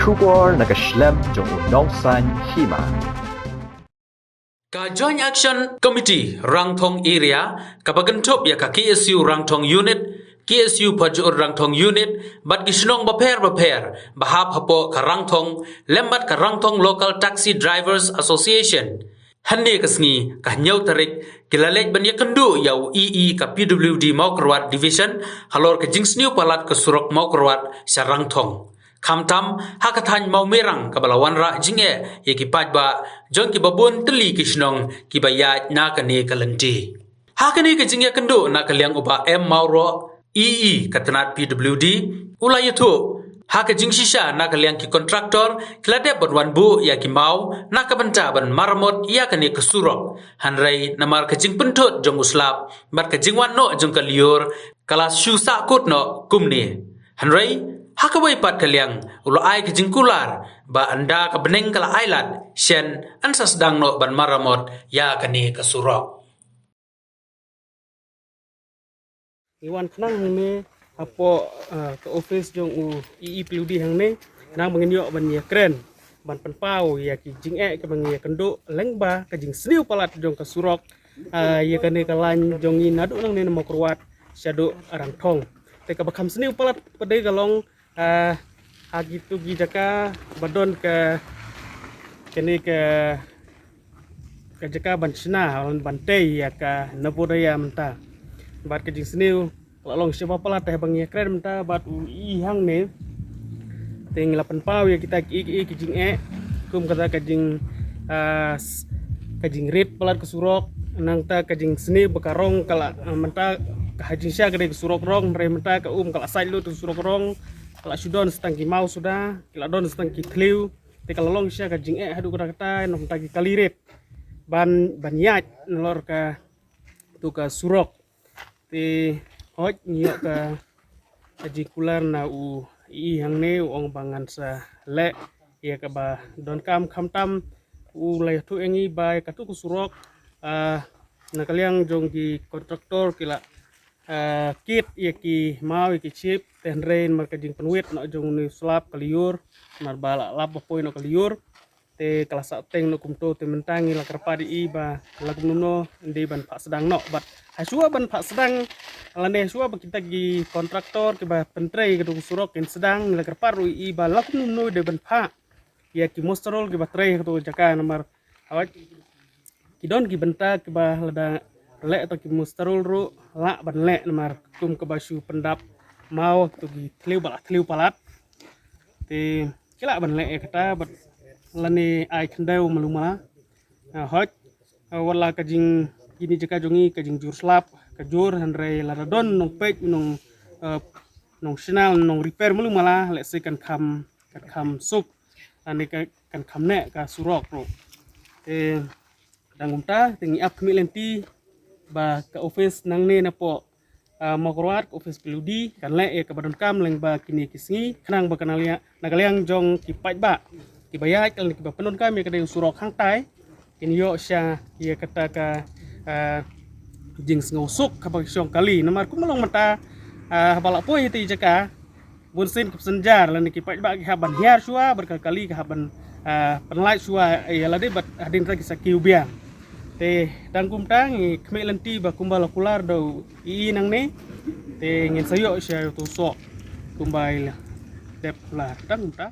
Shubor nakaslem jong unongsan hima. Ka Joint Action Committee Rangthong Area kabagantup ya ka KSU Rangthong Unit KSU Pajur Rangthong Unit bat kisnong baper bahap hapo ka Rangthong lembat ka Rangthong Local Taxi Drivers Association hande kasngi ka nyau tarik kilalek ban yakandu yau EE ka PWD Maukrwat Division halor ka jingsniu palat ka Surok Maukrwat sa Rangthong Kamtam hakathan mau merang kabalawan ra jinge ye ki pajba jong ki babun teli kisnong ki bayat na kane kalenti hakani ke jinge kendo na kalyang uba M Mauro EE katanat PWD ulayatu haka jingshisha na kalyang ki kontraktor klade bonwan bu ya ki mau na kabanta ban maramot ya kane kesurok hanrai namar ka jing pentut jong uslap bar ka jingwan no jong kaliur kala shu sakut no kumni hanrai hakawai pat kaliang ulo ai ke jingkular ba anda ka beneng kala ailat shen ansas dang no ban maramot ya kani kasurok iwan nang me apo ke office jong u PWD hang ne nang bangin yo ban ye kren ban penpau ya ki jing ke bang ye kendo lengba ka jing sniu palat jong kasurok ye kane kalan jong i nadu nang ne mo kurwat syado Rangthong te ka bakam sniu palat pade galong gitu gijaka badon ke kene ke jaka bansna on bantai ya ka nabodaya menta bat ke jing sniu long siapa pala teh bang ya keren menta bat i hang ne ting 8 pau ya kita ki jing kum kata ke jing red palat ke surok nang ta ke jing sniu bekarong kala menta ka hajing sya ke surok rong re menta ka kala sai lu tu surok rong kala sudon setangki mau sudah kala don setangki tliu te kala long sya ka jing hadu kata nong tagi kaliret ban yat nelor ka tu ka surok te hoj nyok ka jikular na u i hang ne ong bangan sa le ya ka ba don kam tam u lai tu engi ba ka tu surok na kaliang jong ki kontraktor kila kit ya ki mau ya ki chip ten rain mar ka jing penwit no jong ni slap kaliur mar bala lap poi no kaliur te kala sa teng no kumto te mentangi la karpadi i ba lagum no ndi ban pak sedang no bat hasua ban pak sedang alane hasua ba kita gi kontraktor ke ba pentrei ke surok ken sedang la karparu i ba lagum no de ban pak ya ki mostrol ke ba trei ke jaka nomor awat kidon ki benta ke ba lada le atau ki mustarul ru la ban le nomor kum ke basu pendap mau tu gi tliu palat te kila ban le kata bat lani ai kendau maluma hoj wala kajing gini jaka jongi kajing jur slap kajur handre laradon nong pej nong sinal nong repair maluma la let's say kan kam sup ani kan kam ne ka surok ro dangumta tingi ap kmi lenti ba ka office nang ne na po Maukrwat office peludi kan le ka badon kam leng ba kini kisngi khnang ba kanalia nagaliang jong ki paj ba ki bayat kal ki ba penon kami ka deng surok hang tai kini yo sya ye kata ka jing ngosuk ka ba syong kali namar ku malong mata bala po ye ti jaka bunsin ku senjar lan ki paj ba ki haban hiar sua berkali ka haban penlait sua ya lade bat hadin ta ki sakiu biang te dangkum tangi kme lenti ba kumbala kular do i nang ne te ngin sayo sya tu sok kumbail dep kular dangkum ta